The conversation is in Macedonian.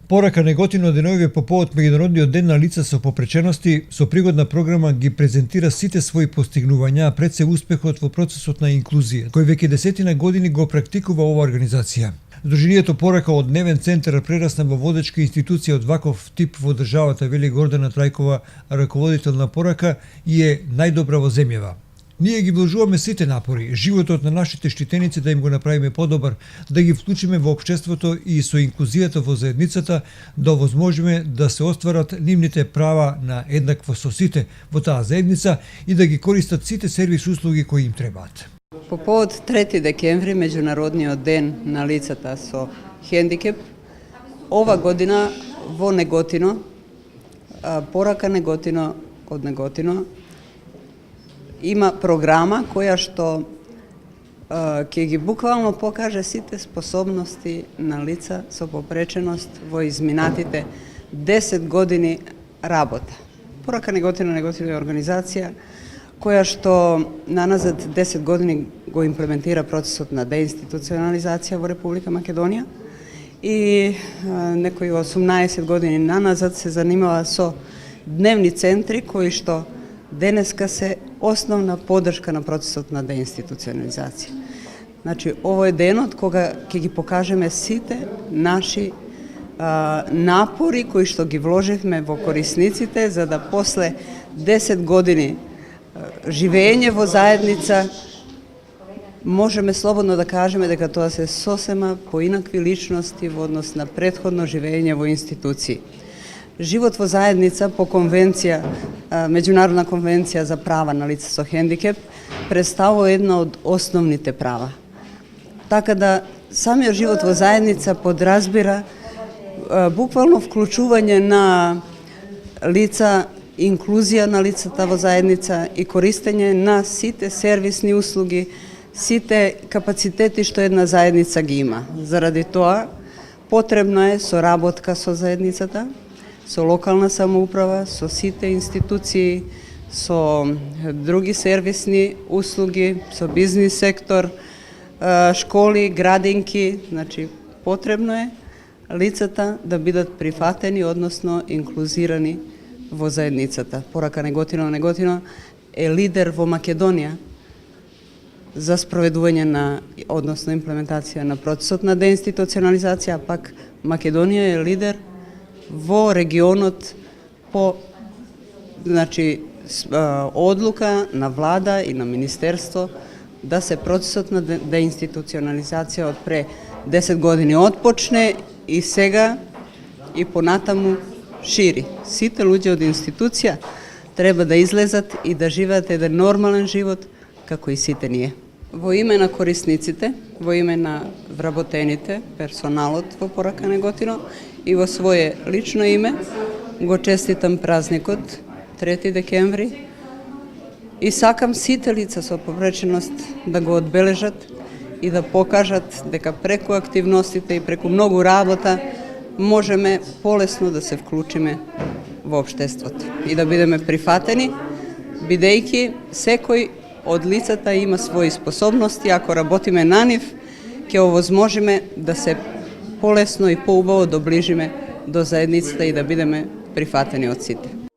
Порака неготино денови по повод Меѓународниот ден на лица со попречености, со пригодна програма ги презентира сите своји постигнувања, пред се успехот во процесот на инклузија, кој веќе 10 години го практикува ова организација. Здруженијето Порака од дневен центар прерасна во водечка институција од ваков тип во државата, вели Гордана Трајкова, раководител на Порака, и е најдобра во земјава. Ние ги вложуваме сите напори, животот на нашите штитеници да им го направиме подобар, да ги вклучиме во општеството и со инклузијата во заедницата да овозможиме да се остварат нивните права на еднакво со сите во таа заедница и да ги користат сите сервис услуги кои им требаат. По повод 3 декември, Меѓународниот ден на лицата со хендикеп, ова година во Неготино, Порака Неготино од Неготино, има програма која што ќе ги буквално покаже сите способности на лица со попреченост во изминатите 10 години работа. Порака Неготино е организација која што наназад 10 години го имплементира процесот на деинституционализација во Република Македонија и некои 18 години наназад се занимава со дневни центри кои што денеска се основна поддршка на процесот на деинституционализација. Значи, ово е денот кога ќе ги покажеме сите наши напори кои што ги вложивме во корисниците, за да после 10 години живење во заедница можеме слободно да кажеме дека тоа се сосема поинакви личности во однос на претходно живење во институции. Живот во заедница по конвенција, Меѓународна конвенција за права на лица со хендикеп, представува една од основните права. Така да самиот живот во заедница подразбира буквално вклучување на лица, инклузија на лицата во заедница и користење на сите сервисни услуги, сите капацитети што една заедница ги има. Заради тоа потребно е соработка со заедницата, со локална самоуправа, со сите институции, со други сервисни услуги, со бизнис сектор, школи, градинки. Значи, потребно е лицата да бидат прифатени, односно инклузирани во заедницата. Порака Неготино е лидер во Македонија за спроведување на, односно имплементација на процесот на деинституционализација, а пак Македонија е лидер во регионот по одлука на влада и на министерство да се процесот на деинституционализација од пре 10 години отпочне и сега и понатаму шири. Сите луѓе од институција треба да излезат и да живеат еден нормален живот како и сите ние. Во име на корисниците, во име на вработените, персоналот во Порака Неготино и во свое лично име го честитам празникот 3 декември и сакам сите лица со попреченост да го одбележат и да покажат дека преку активностите и преку многу работа можеме полесно да се вклучиме во општеството и да бидеме прифатени, бидејќи секој од лицата има своји способности, ако работиме на нив, ќе овозможиме да се полесно и поубаво доближиме до заедницата и да бидеме прифатени од сите.